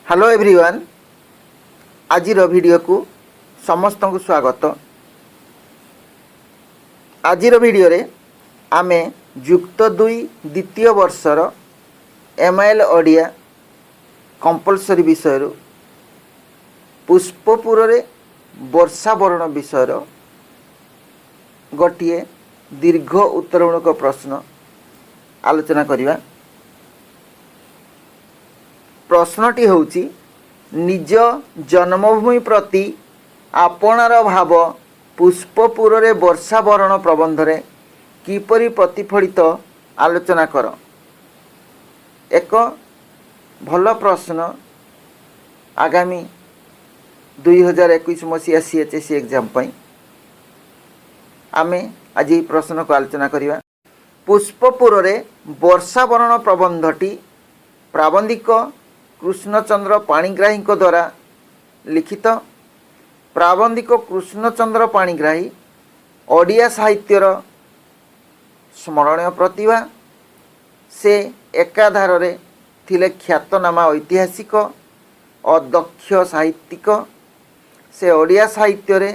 Hello everyone, आजिर video को समस्त को स्वागत। आजिर वीडियो रे आमे युक्त 2 द्वितीय वर्षर एमआईएल ओडिया कंपलसरी विषय पुष्पपुर रे वर्षावरण विषय गोटे दीर्घ उत्तरमूलक प्रश्न आलोचना करिवा। प्रश्नटी होउची निज जन्मभूमि प्रति आपणार भाव पुष्पपुर रे वर्षावरण प्रबंध रे किपरि प्रतिफलित आलोचना कर। एक भल प्रश्न आगामी 2021 मसीहा सीएचएससी एग्जाम पई आमे आज ये प्रश्न को आलोचना करिवा। पुष्पपुर रे वर्षावरण प्रबंधटी प्राबंधिक कृष्णचंद्र पाणिग्राही द्वारा लिखित। प्राबंधिक कृष्णचंद्र पाणिग्राही ओडिया साहित्यर स्मरणीय प्रतिभा। से एकाधार रे थिले ख्यातनामा ऐतिहासिक अदक्ष साहित्यिक। से ओडिया साहित्य रे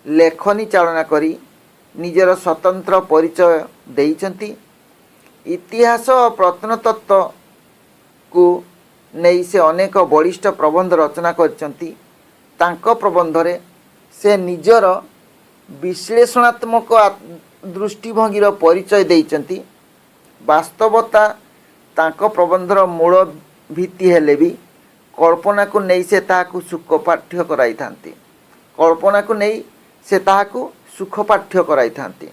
लेखनी चालना करी निजर स्वतंत्र परिचय देइचंती। इतिहास और प्रत्नतत्व को नहीं से अनेक बलिष्ठ प्रबंध रचना करचंती। तांको प्रबंध रे से निजर विश्लेषणात्मक दृष्टिभंगीर परिचय देइचंती। वास्तवता तांको प्रबंधर मूल भित्ति हेले भी कल्पना को नहीं से ताहाकु सुखपाठ्य कराई थांती। कल्पना को नहीं से ताहाकु सुखपाठ्य कराई थांती।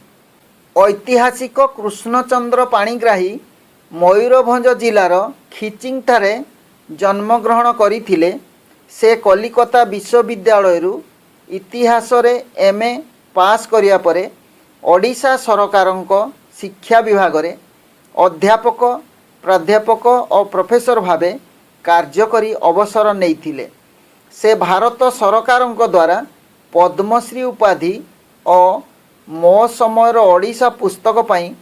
ऐतिहासिक कृष्णचंद्र पाणिग्राही मयूरभंज जिलार खिचिंग ठारे जन्मग्रहण करिथिले। से कलिकता विश्वविद्यालय इतिहास रे एमए पास करिया परे ओडिशा सरकारंको शिक्षा विभाग रे अध्यापक प्राध्यापक और प्रोफेसर भावे कार्य करी अवसर नेइथिले। से भारत सरकारंको द्वारा पद्मश्री उपाधि और मो समयर ओडिशा पुस्तक पई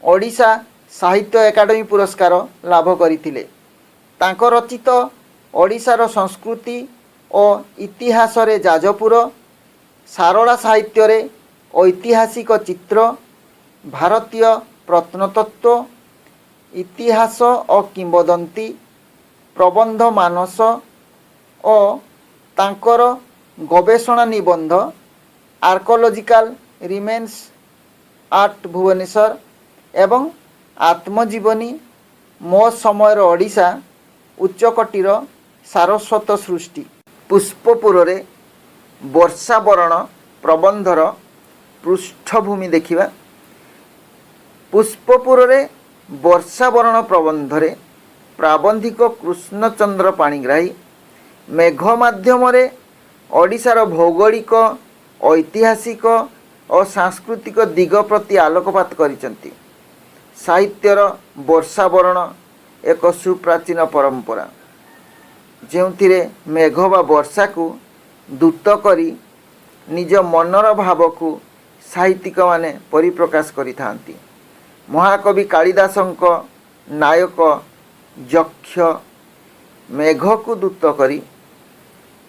ओडिशा साहित्य एकाडेमी पुरस्कार लाभ करथिले। तांको रचित ओडिशार संस्कृति और इतिहास रे जाजपुर, सारला साहित्य रे ऐतिहासिक चित्र, भारतीय प्रत्नतत्व, इतिहास और किंवदंती, प्रबंध मानस और तांकर गवेषणा निबंध आर्कोलॉजिकल रिमेन्स आर्ट भुवनेश्वर एवं आत्मजीवनी मो समयर ओडिशा उच्चकोटीर सारस्वत सृष्टि। पुष्पपुर रे वर्षावरण प्रबंधर पृष्ठभूमि देखिबा। पुष्पपुर रे वर्षावरण प्रबंध रे प्राबंधिक कृष्णचंद्र पाणिग्राही मेघ माध्यम रे ओडिशार भौगोलिक ऐतिहासिक और सांस्कृतिक दिग प्रति आलोकपात करिसंती। साहित्यर वर्षावरण एक सुप्राचीन परंपरा जेउथिरे मेघ बा वर्षा को दूत करी निज मनर भाव को साहित्यिक माने परिप्रकाश करिथांती। महाकवि कालिदासंक नायक यक्ष मेघ को दूत करी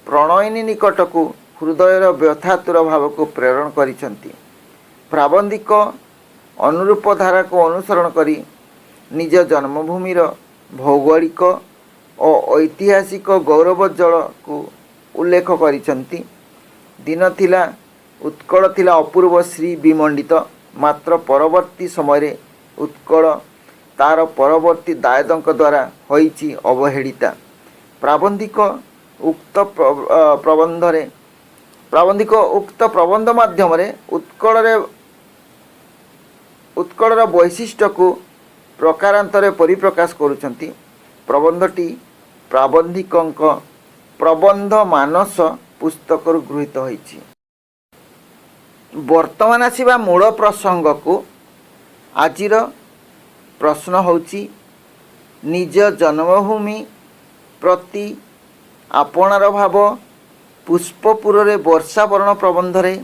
प्रणयिनी निकट को हृदयर व्यथातुर भाव को प्रेरण करिसंती। प्राबंधिक अनुरूप धारा को अनुसरण करी निज जन्मभूमिर भौगोलिक और ऐतिहासिक गौरवोज्ज्वल को उल्लेख करिसंती। दिन थिला उत्कल थिला अपूर्व श्री विमंडित। मात्र परवर्ती समय उत्कल तार परवर्ती दायदंक द्वारा होइछि अवहेलिता। प्राबंधिक उक्त प्रबंध माध्यम रे उत्कलर वैशिष्ट्य को प्रकारांतरे परिप्रकाश करुचंती। प्रबंधटी प्राबंधिकंक प्रबंध मानस पुस्तक गृहीत होइछि। वर्तमान आसिबा मूल प्रसंग को आजिर प्रश्न होउछि निज जन्मभूमि प्रति आपणार भाव पुष्पपुर रे वर्षावरण प्रबंध रे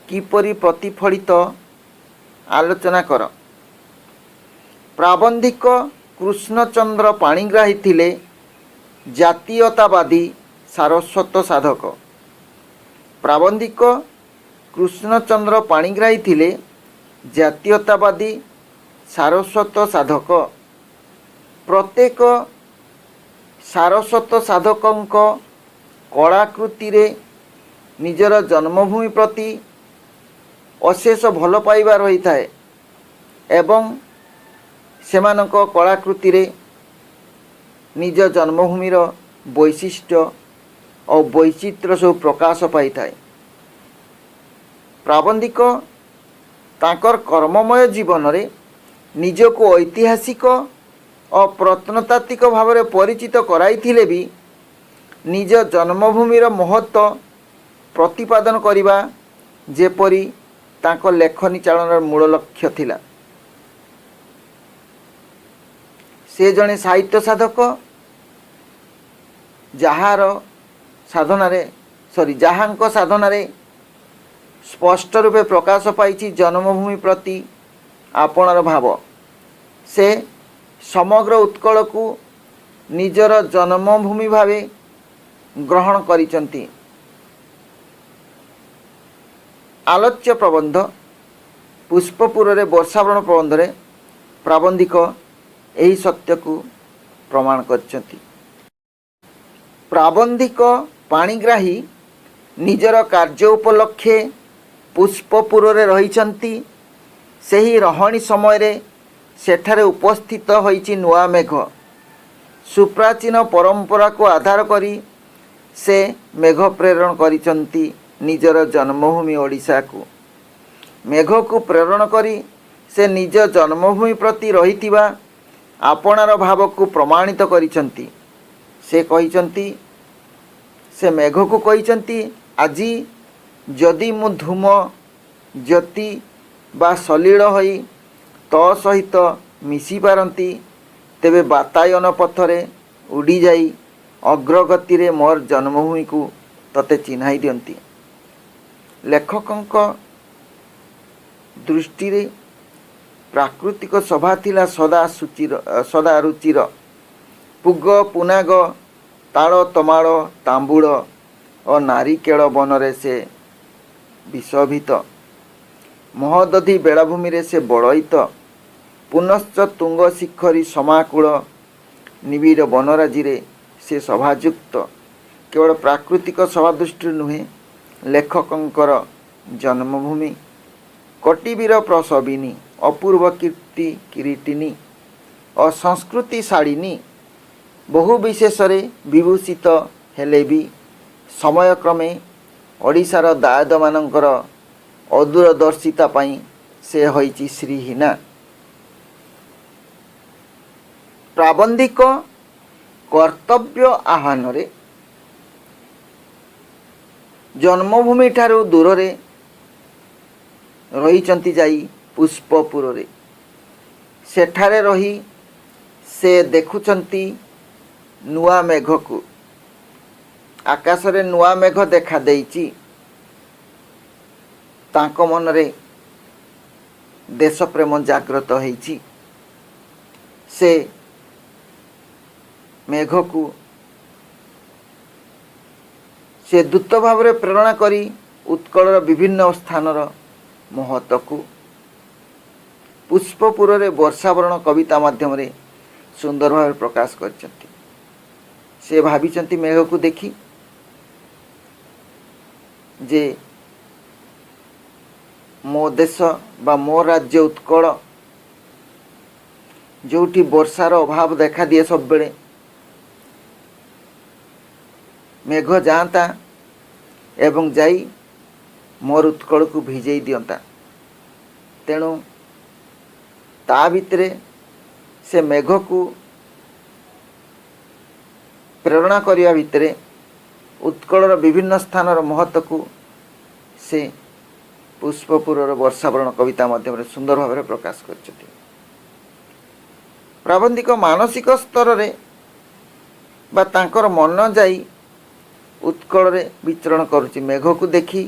किपरि प्रतिफलित आलोचना कर। प्राबंधिक कृष्णचंद्र पाणिग्राही थिले ଜାତୀୟତାବାଦୀ ସାରସ୍ୱତ ସାଧକ। ପ୍ରାବନ୍ଧିକ କୃଷ୍ଣଚନ୍ଦ୍ର ପାଣିଗ୍ରାହୀ ଥିଲେ ଜାତୀୟତାବାଦୀ ସାରସ୍ୱତ ସାଧକ। ପ୍ରତ୍ୟେକ ସାରସ୍ୱତ ସାଧକଙ୍କ କଳାକୃତିରେ ନିଜର ଜନ୍ମଭୂମି ପ୍ରତି ଅଶେଷ ଭଲ ପାଇବା ରହିଥାଏ ଏବଂ ସେମାନଙ୍କ କଳାକୃତିରେ ନିଜ ଜନ୍ମଭୂମିର ବୈଶିଷ୍ଟ୍ୟ ଓ ବୈଚିତ୍ର୍ୟ ସବୁ ପ୍ରକାଶ ପାଇଥାଏ। ପ୍ରାବନ୍ଧିକ ତାଙ୍କର କର୍ମମୟ ଜୀବନରେ ନିଜକୁ ଐତିହାସିକ ଓ ପ୍ରତ୍ନତାତ୍ତ୍ୱିକ ଭାବରେ ପରିଚିତ କରାଇଥିଲେ ବି ନିଜ ଜନ୍ମଭୂମିର ମହତ୍ତ୍ୱ ପ୍ରତିପାଦନ କରିବା ଯେପରି ତାଙ୍କ ଲେଖନୀ ଚାଳନାର ମୂଳ ଲକ୍ଷ୍ୟ ଥିଲା। ସେ ଜଣେ ସାହିତ୍ୟ ସାଧକ ଯାହାଙ୍କ ସାଧନାରେ ସ୍ପଷ୍ଟ ରୂପେ ପ୍ରକାଶ ପାଇଛି ଜନ୍ମଭୂମି ପ୍ରତି ଆପଣାର ଭାବ। ସେ ସମଗ୍ର ଉତ୍କଳକୁ ନିଜର ଜନ୍ମଭୂମି ଭାବେ ଗ୍ରହଣ କରିଛନ୍ତି। ଆଲୋଚ୍ୟ ପ୍ରବନ୍ଧ ପୁଷ୍ପପୁରରେ ବର୍ଷାବରଣ ପ୍ରବନ୍ଧରେ ପ୍ରାବନ୍ଧିକ ଏହି ସତ୍ୟକୁ ପ୍ରମାଣ କରିଛନ୍ତି। ପ୍ରାବନ୍ଧିକ ପାଣିଗ୍ରାହୀ ନିଜର କାର୍ଯ୍ୟ ଉପଲକ୍ଷେ ପୁଷ୍ପପୁରରେ ରହିଛନ୍ତି। ସେହି ରହଣି ସମୟରେ ସେଠାରେ ଉପସ୍ଥିତ ହୋଇଛି ନୂଆ ମେଘ। ସୁପ୍ରାଚୀନ ପରମ୍ପରାକୁ ଆଧାର କରି ସେ ମେଘ ପ୍ରେରଣ କରିଛନ୍ତି ନିଜର ଜନ୍ମଭୂମି ଓଡ଼ିଶାକୁ। ମେଘକୁ ପ୍ରେରଣ କରି ସେ ନିଜ ଜନ୍ମଭୂମି ପ୍ରତି ରହିଥିବା ଆପଣାର ଭାବକୁ ପ୍ରମାଣିତ କରିଛନ୍ତି। ସେ ମେଘକୁ କହିଛନ୍ତି, ଆଜି ଯଦି ମୁଁ ଧୂମ, ଜ୍ୟୋତି ବା ସଲିଳ ହୋଇ ତୋ ସହିତ ମିଶିପାରନ୍ତି, ତେବେ ବାତାୟନ ପଥରେ ଉଡ଼ିଯାଇ ଅଗ୍ରଗତିରେ ମୋର ଜନ୍ମଭୂମିକୁ ତୋତେ ଚିହ୍ନାଇ ଦିଅନ୍ତି। ଲେଖକଙ୍କ ଦୃଷ୍ଟିରେ ପ୍ରାକୃତିକ ଶୋଭା ଥିଲା ସଦା ରୁଚିର। ପୁଗ, ପୁନାଗ, ତାଳ, ତମାଳ, ତାମ୍ବୁଳ ଓ ନାରିକେଳ ବନରେ ସେ ବିଶୋଭିତ। ମହୋଦଧି ବେଳାଭୂମିରେ ସେ ବଳୟିତ। ପୁନଶ୍ଚ ତୁଙ୍ଗ ଶିଖରୀ ସମାକୁଳ ନିବିଡ଼ ବନରାଜିରେ ସେ ଶୋଭାଯୁକ୍ତ। କେବଳ ପ୍ରାକୃତିକ ଶୋଭା ଦୃଷ୍ଟିରୁ ନୁହେଁ, ଲେଖକଙ୍କର ଜନ୍ମଭୂମି କଟିବୀର ପ୍ରସବିନୀ, ଅପୂର୍ବ କୀର୍ତ୍ତି କିରୀଟିନୀ ଓ ସଂସ୍କୃତି ଶାଳିନୀ ବହୁ ବିଶେଷରେ ବିଭୂଷିତ ହେଲେ ବି ସମୟକ୍ରମେ ଓଡ଼ିଶାର ଦାୟଦମାନଙ୍କର ଅଦୂରଦର୍ଶିତା ପାଇଁ ସେ ହୋଇଛି ଶ୍ରୀହୀନା। ପ୍ରାବନ୍ଧିକ କର୍ତ୍ତବ୍ୟ ଆହ୍ୱାନରେ ଜନ୍ମଭୂମିଠାରୁ ଦୂରରେ ରହିଛନ୍ତି ଯାଇ ପୁଷ୍ପପୁରରେ। ସେଠାରେ ରହି ସେ ଦେଖୁଛନ୍ତି ନୂଆ ମେଘକୁ। ଆକାଶରେ ନୂଆ ମେଘ ଦେଖାଦେଇଛି। ତାଙ୍କ ମନରେ ଦେଶପ୍ରେମ ଜାଗ୍ରତ ହେଇଛି। ସେ ମେଘକୁ ସେ ଦୂତ ଭାବରେ ପ୍ରେରଣା କରି ଉତ୍କଳର ବିଭିନ୍ନ ସ୍ଥାନର ମହତ୍ତ୍ୱକୁ ପୁଷ୍ପପୁରରେ ବର୍ଷାବରଣ କବିତା ମାଧ୍ୟମରେ ସୁନ୍ଦର ଭାବରେ ପ୍ରକାଶ କରିଛନ୍ତି। ସେ ଭାବିଛନ୍ତି ମେଘକୁ ଦେଖି ଯେ ମୋ ଦେଶ ବା ମୋ ରାଜ୍ୟ ଉତ୍କଳ, ଯେଉଁଠି ବର୍ଷାର ଅଭାବ ଦେଖାଦିଏ ସବୁବେଳେ, ମେଘ ଯାଆନ୍ତା ଏବଂ ଯାଇ ମୋର ଉତ୍କଳକୁ ଭିଜେଇ ଦିଅନ୍ତା। ତେଣୁ ତା ଭିତରେ ସେ ମେଘକୁ ପ୍ରେରଣା କରିବା ଭିତରେ ଉତ୍କଳର ବିଭିନ୍ନ ସ୍ଥାନର ମହତ୍ତ୍ୱକୁ ସେ ପୁଷ୍ପପୁରର ବର୍ଷାବରଣ କବିତା ମାଧ୍ୟମରେ ସୁନ୍ଦର ଭାବରେ ପ୍ରକାଶ କରିଛନ୍ତି। ପ୍ରାବନ୍ଧିକ ମାନସିକ ସ୍ତରରେ ବା ତାଙ୍କର ମନ ଯାଇ ଉତ୍କଳରେ ବିଚରଣ କରୁଛି। ମେଘକୁ ଦେଖି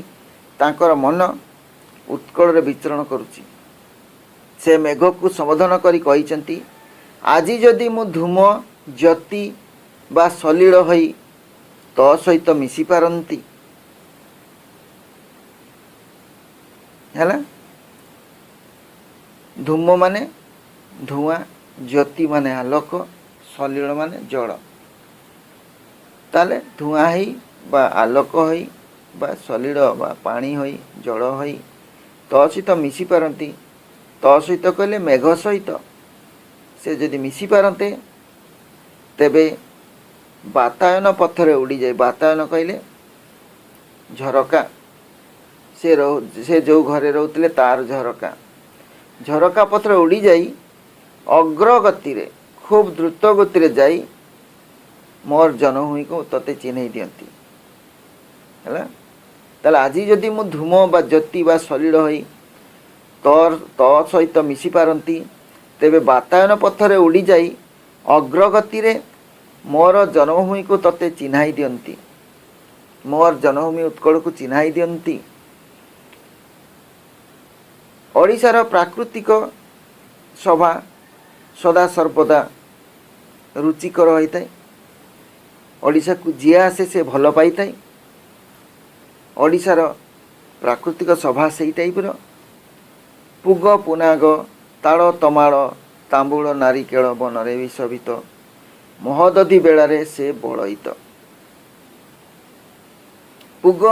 ତାଙ୍କର ମନ ଉତ୍କଳରେ ବିଚରଣ କରୁଛି। ସେ ମେଘକୁ ସମ୍ବୋଧନ କରି କହିଛନ୍ତି, ଆଜି ଯଦି ମୁଁ ଧୂମ, ଜ୍ୟୋତି ବା ସଲିଳ ହୋଇ ତୋ ସହିତ ମିଶି ପାରନ୍ତି। ହେଲା, ଧୂମ ମାନେ ଧୂଆଁ, ଜ୍ୟୋତି ମାନେ ଆଲୋକ, ସଲିଳ ମାନେ ଜଳ। ତାହେଲେ ଧୂଆଁ ହୋଇ ବା ଆଲୋକ ହୋଇ ବା ସଲିଳ ବା ପାଣି ହୋଇ ଜଳ ହୋଇ ତୋ ସହିତ ମିଶି ପାରନ୍ତି। ତୋ ସହିତ କହିଲେ ମେଘ ସହିତ ସେ ଯଦି ମିଶି ପାରନ୍ତେ ତେବେ ବାତାୟନ ପଥରେ ଉଡ଼ିଯାଏ। ବାତାୟନ କହିଲେ ଝରକା, ସେ ଯେଉଁ ଘରେ ରହୁଥିଲେ ତାର ଝରକା। ଝରକା ପଥରେ ଉଡ଼ିଯାଇ ଅଗ୍ରଗତିରେ ଖୁବ୍ ଦ୍ରୁତ ଗତିରେ ଯାଇ ମୋର ଜନଭୂମିକୁ ତୋତେ ଚିହ୍ନେଇ ଦିଅନ୍ତି। ହେଲା, ତାହେଲେ ଆଜି ଯଦି ମୁଁ ଧୂମ ବା ଜ୍ୟୋତି ବା ସଲିଳ ହୋଇ ତୋ ସହିତ ମିଶି ପାରନ୍ତି ତେବେ ବାତାୟନ ପଥରେ ଉଡ଼ିଯାଇ ଅଗ୍ରଗତିରେ ମୋର ଜନ୍ମଭୂମିକୁ ତୋତେ ଚିହ୍ନାଇ ଦିଅନ୍ତି। ମୋର ଜନ୍ମଭୂମି ଉତ୍କଳକୁ ଚିହ୍ନାଇ ଦିଅନ୍ତି। ଓଡ଼ିଶାର ପ୍ରାକୃତିକ ଶୋଭା ସଦାସର୍ବଦା ରୁଚିକର ହୋଇଥାଏ। ଓଡ଼ିଶାକୁ ଯିଏ ଆସେ ସେ ଭଲ ପାଇଥାଏ। ଓଡ଼ିଶାର ପ୍ରାକୃତିକ ଶୋଭା ସେଇ ଟାଇପ୍ର। ପୁଗ ପୁନାଗ ତାଳ ତମାଳ ତାମ୍ବୁଳ ନାରିକେଳ ବନରେ ବିଶୋଭିତ ମହୋଦଧି ବେଳାରେ ସେ ବଳୟିତ। ପୁଗ,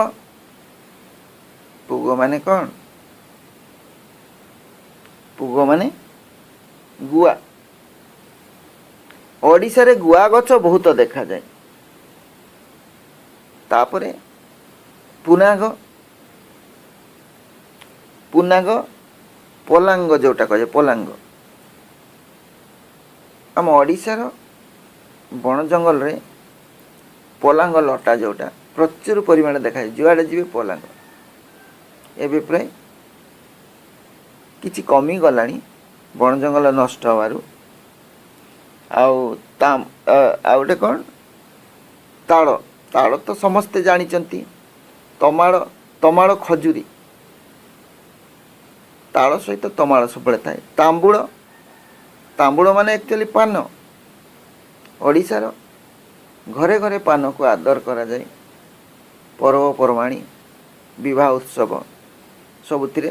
ପୁଗ ମାନେ କ'ଣ? ପୁଗ ମାନେ ଗୁଆ। ଓଡ଼ିଶାରେ ଗୁଆ ଗଛ ବହୁତ ଦେଖାଯାଏ। ତାପରେ ପୁନାଗ, ପୁନାଗ ପଲାଙ୍ଗ ଯେଉଁଟା କୁହାଯାଏ, ପଲାଙ୍ଗ। ଆମ ଓଡ଼ିଶାର ବଣ ଜଙ୍ଗଲରେ ପଲାଙ୍ଗ ଲଟା ଯେଉଁଟା ପ୍ରଚୁର ପରିମାଣରେ ଦେଖାଯାଏ। ଯୁଆଡ଼େ ଯିବେ ପଲାଙ୍ଗ। ଏବେ ପ୍ରାୟ କିଛି କମିଗଲାଣି ବଣ ଜଙ୍ଗଲ ନଷ୍ଟ ହେବାରୁ। ଆଉ ଗୋଟେ କ'ଣ, ତାଳ। ତାଳ ତ ସମସ୍ତେ ଜାଣିଛନ୍ତି। ତମାଳ ଖଜୁରୀ, ତାଳ ସହିତ ତମାଳ ସବୁବେଳେ ଥାଏ। ତାମ୍ବୁଳ ମାନେ ଆକ୍ଚୁଆଲି ପାନ। ଓଡ଼ିଶାର ଘରେ ଘରେ ପାନକୁ ଆଦର କରାଯାଏ। ପର୍ବପର୍ବାଣି, ବିବାହ ଉତ୍ସବ ସବୁଥିରେ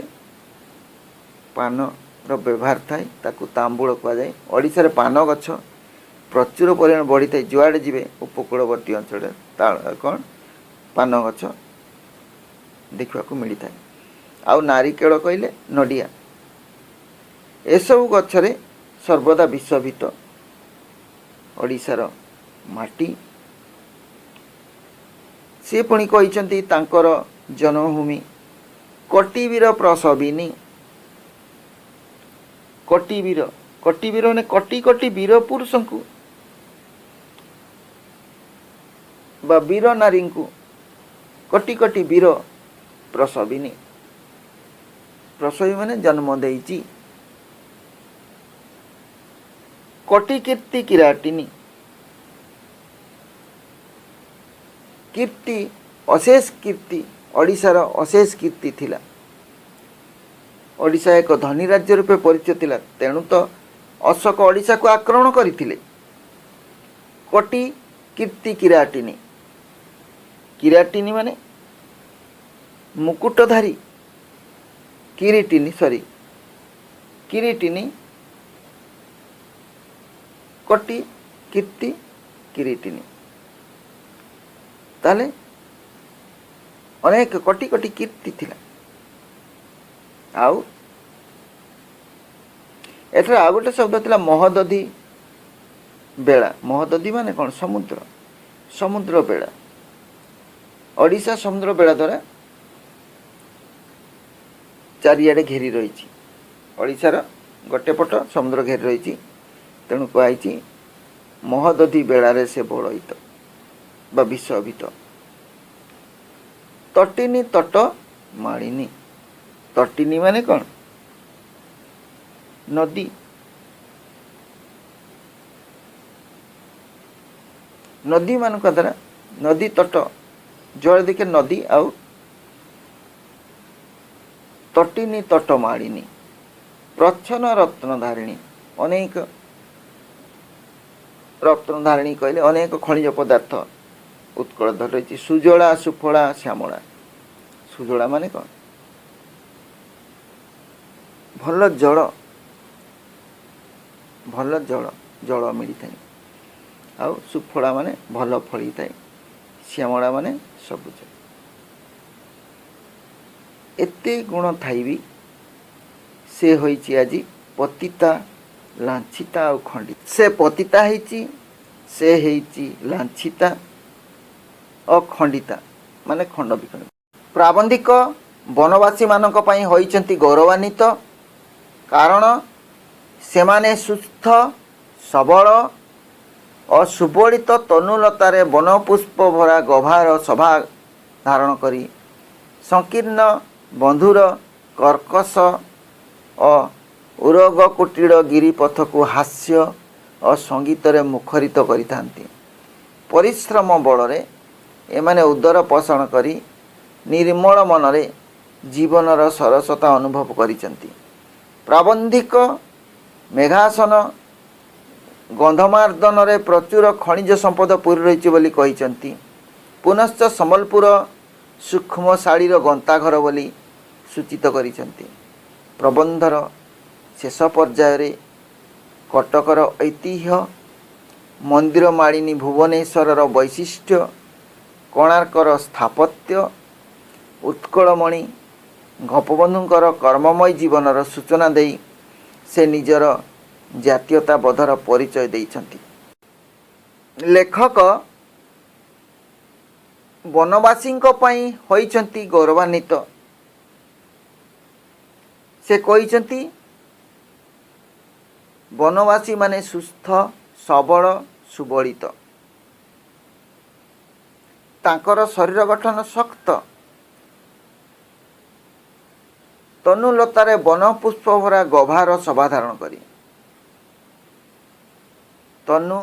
ପାନର ବ୍ୟବହାର ଥାଏ। ତାକୁ ତାମ୍ବୁଳ କୁହାଯାଏ। ଓଡ଼ିଶାରେ ପାନ ଗଛ ପ୍ରଚୁର ପରିମାଣ ବଢ଼ିଥାଏ। ଯୁଆଡ଼େ ଯିବେ ଉପକୂଳବର୍ତ୍ତୀ ଅଞ୍ଚଳରେ କ'ଣ ପାନ ଗଛ ଦେଖିବାକୁ ମିଳିଥାଏ। ଆଉ ନାରିକେଳ କହିଲେ ନଡ଼ିଆ। ଏସବୁ ଗଛରେ ସର୍ବଦା ବିଶୋଭିତ ଓଡ଼ିଶାର ମାଟି। ସେ ପୁଣି କହିଛନ୍ତି ତାଙ୍କର ଜନ୍ମଭୂମି କଟିବୀର ପ୍ରସବିନୀ। କଟିବୀର, କଟିବୀର ମାନେ କୋଟି କୋଟି ବୀର ପୁରୁଷଙ୍କୁ ବା ବୀର ନାରୀଙ୍କୁ କୋଟି କୋଟି ବୀର ପ୍ରସବିନୀ। ପ୍ରସବୀ ମାନେ ଜନ୍ମ ଦେଇଛି। କୋଟି କୀର୍ତ୍ତି କିରାଟିନୀ। କୀର୍ତ୍ତି, ଅଶେଷ କୀର୍ତ୍ତି, ଓଡ଼ିଶାର ଅଶେଷ କୀର୍ତ୍ତି ଥିଲା। ଓଡ଼ିଶା ଏକ ଧନୀ ରାଜ୍ୟ ରୂପେ ପରିଚିତ ଥିଲା। ତେଣୁ ତ ଅଶୋକ ଓଡ଼ିଶାକୁ ଆକ୍ରମଣ କରିଥିଲେ। କୋଟି କୀର୍ତ୍ତି କିରାଟିନୀ। କିରାଟିନୀ ମାନେ ମୁକୁଟଧାରୀ, କିରୀଟିନୀ, କୋଟି କୀର୍ତ୍ତି କିରୀଟିନୀ। ତାହେଲେ ଅନେକ କୋଟି କୋଟି କୀର୍ତ୍ତି ଥିଲା। ଆଉ ଏଠାରେ ଆଉ ଗୋଟେ ଶବ୍ଦ ଥିଲା ମହୋଦଧି ବେଳା। ମହୋଦଧି ମାନେ କ'ଣ? ସମୁଦ୍ର ବେଳା। ଓଡ଼ିଶା ସମୁଦ୍ର ବେଳା ଦ୍ୱାରା ଚାରିଆଡ଼େ ଘେରି ରହିଛି। ଓଡ଼ିଶାର ଗୋଟେ ପଟ ସମୁଦ୍ର ଘେରି ରହିଛି। ତେଣୁ କୁହାଯାଇଛି ମହୋଦଧି ବେଳାରେ ସେ ବଳୟିତ ବା ବିଶୋଭିତ। ତଟିନୀ ତଟ ମାଳିନୀ। ତଟିନୀ ମାନେ କ'ଣ? ନଦୀ। ନଦୀମାନଙ୍କ ଦ୍ୱାରା, ନଦୀ ତଟ, ଯୁଆଡ଼େ ଦେଖେ ନଦୀ। ଆଉ ତଟିନୀ ତଟ ମାଳିନୀ, ପ୍ରଚ୍ଛନ୍ନ ରତ୍ନ ଧାରିଣୀ। ଅନେକ रत्नधारिणी कहले अनेक खनिज पदार्थ उत्कल रही सुजला सुफला श्यामला। सुजला माने कौन भल जल भल जल जल मिली थाए आउ सुफला माने भल फली थाए श्यामला माने सबुज। एते गुण थाई भी से होइची आजी पतिता लांछिता और खंडित। से पतिता हेची से हेची लांछिता और खंडिता माने खंड विखंड। प्राबंधिक वनवासी मानक पई होइचंती गौरवान्वित कारण सेमाने सुस्थ सबल और सुबलित तनुलतारे वनपुष्प भरा गभार सभा धारण करी संकीर्ण बंधुर कर्कश और उरग कुटीर गिरिपथ को हास्य और संगीत मुखरित करिथांती। परिश्रम बल एमाने उदर पोषण करी निर्मल मनरे जीवनर सरसता अनुभव करिचंती। प्राबंधिक मेघासन गंधमार्दन रे प्रचुर खनिज संपद पूरी रही बोली कहिचंती। पुनश्च संबलपुर सूक्ष्म शाड़ीर गंताघर बोली सूचित करिचंती। प्रबंधर शेष पर्याय कटकर ऐतिह्य मंदिर मालिनी भुवनेश्वर वैशिष्ट्य कोणार्कर स्थापत्य उत्कलमणि गोपबंधुंकर कर्ममय जीवनर सूचना दे से निजर जातीयता बोधर परिचय देइछंती। लेखक वनवासींक पई होइछंती गौरवान्वित। से कहिछंती वनवासी माने सुस्थ सबल सुबलित तांकर शरीर गठन शक्त तनुलतारे वन पुष्प भरा गभार सभा धारण करी। तनु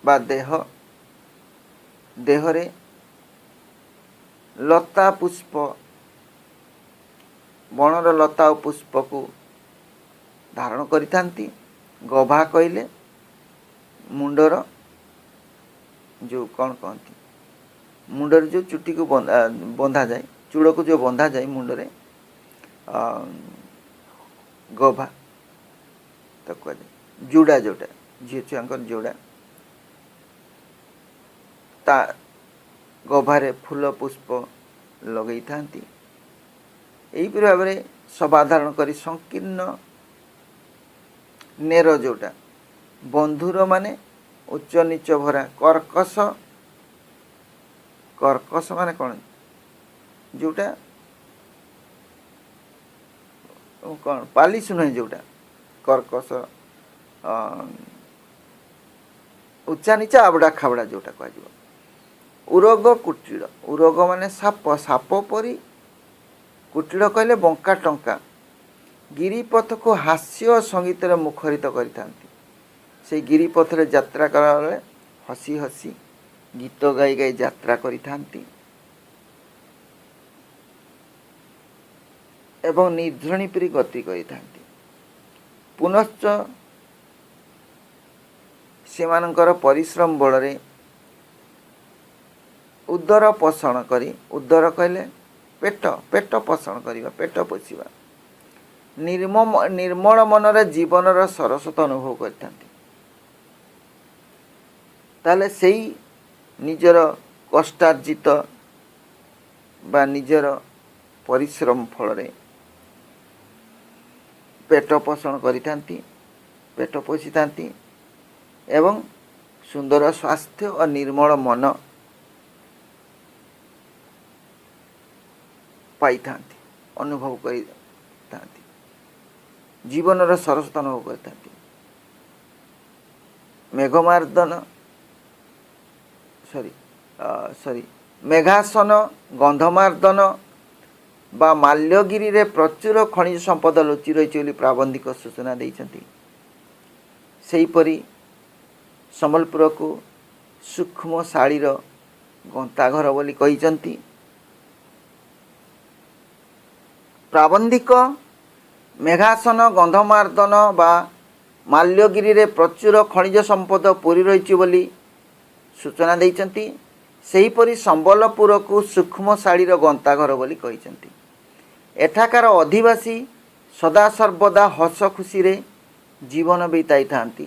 बा देह देहरे लता पुष्प बनर लता और पुष्प को धारण करिथांती। गभा कहले मुंडर जो कौन कहती मुंडर जो चुटी को बंधा जाए चूड़ को जो बंधा जाए मुंडरे गभा तो कह जोड़ा जोटा झील छुआ जोड़ा ता गभारे फूल पुष्प लगे था। यहीपरि भाव में सभाधारण कर संकीर्ण नेर जोटा बंधुर माने उच्च नीच भरा कर्कश कर्कश माने कौन जोटा कौन पालिश नुहे जोटा कर्कश उच्चा नीचा आबड़ा खाबड़ा जोटा कह उरग कुटीर उरग माने साप साप परी कुटीर कहले बंका टंका गिरिपथ को हास्य और संगीत मुखरित करिथांती। से गिरिपथ रे यात्रा कराले हसी हसी गीत गाई गाई यात्रा करिथांती एवं निर्धणी परी गति करिथांती। पुनश्च सेमानंकर परिश्रम बल उदर पोषण करी उदर कहले पेट पेट पोषण करिबा पेट पोषिबा निर्मल मनरे जीवनर सरसता अनुभव करथांती। ताले सेई निजर कष्टार्जित बा निजर परिश्रम फल पेट पोषण करिथांती पेट पोषिथांती एवं सुंदर स्वास्थ्य और निर्मल मन पाई थांती अनुभव करी थांती जीवनर सरसता अनुभव करी थांती। मेघमार्दन सॉरी मेघासन गंधमार्दन बा माल्यगिरी रे प्रचुर खनिज संपद लुचि रही प्राबंधिक सूचना देइछंती। सेहीपरि संबलपुर को सूक्ष्म शाड़ीर गंताघर बोली कहिचंती। प्राबंधिक मेघासन गंधमार्दन बा माल्यगिरी रे प्रचुर खनिज संपद पूरी रही बोली सूचना देइचंती। सेहीपरि संबलपुर को सूक्ष्म शाड़ीर गंताघर बोली कहिचंती। एठाकार अधिवासी सदा सर्वदा हस खुशी रे जीवन बीताई थांती।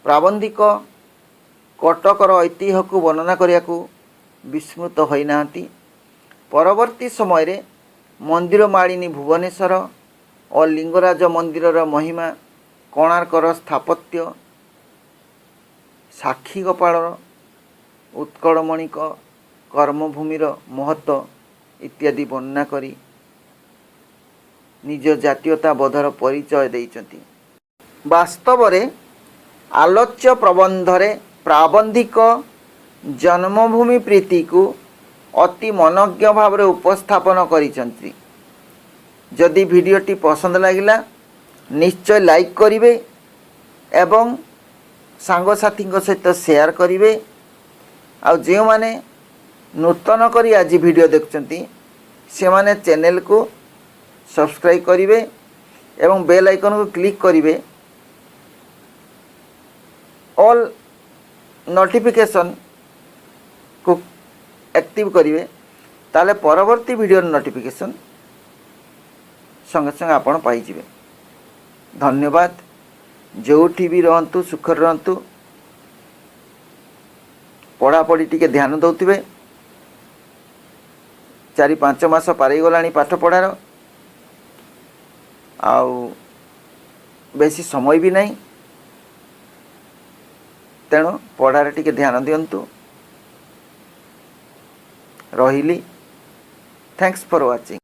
प्राबंधिक कटकर ऐतिह्य को वर्णना करिया को विस्मृत होई नांती। परवर्ती समय रे मंदिर मालिनी भुवनेश्वर और लिंगराज मंदिरर महिमा, कोणार्कर स्थापत्य, साक्षी गोपालर उत्कलमणिक कर्मभूमिर महत्व इत्यादि वर्णना करी निज जातीयता बोधर परिचय देइचंती। वास्तव रे आलोच्य प्रबंधरे प्राबंधिक जन्मभूमि प्रीति को अति मनज्ञ भाव में उपस्थापन करिसंती। जदि भिडियोटी पसंद लगिला निश्चय लाइक करिवे एवं सांगसाथी सहित शेयर करिवे। आ जो माने नूतन करी आज वीडियो देखुचंती से माने चैनल को सब्सक्राइब करिवे एवं बेल आइकन को क्लिक करिवे। ऑल नोटिफिकेशन को एक्टिव करिवे, ताले परवर्ती वीडियो नोटिफिकेशन संगे संगे आपण पाई जिवे। धन्यवाद। जोठी भी रहंतु सुखर रहंतु, पढ़ापढ़ी टिके ध्यान दौथिबे। 4-5 मास पारी गलानी पाठ पढ़ार, आउ बेसी समय भी नहीं, तेणु पढ़ार टिके ध्यान दियंतु। रहिली। Thanks for watching.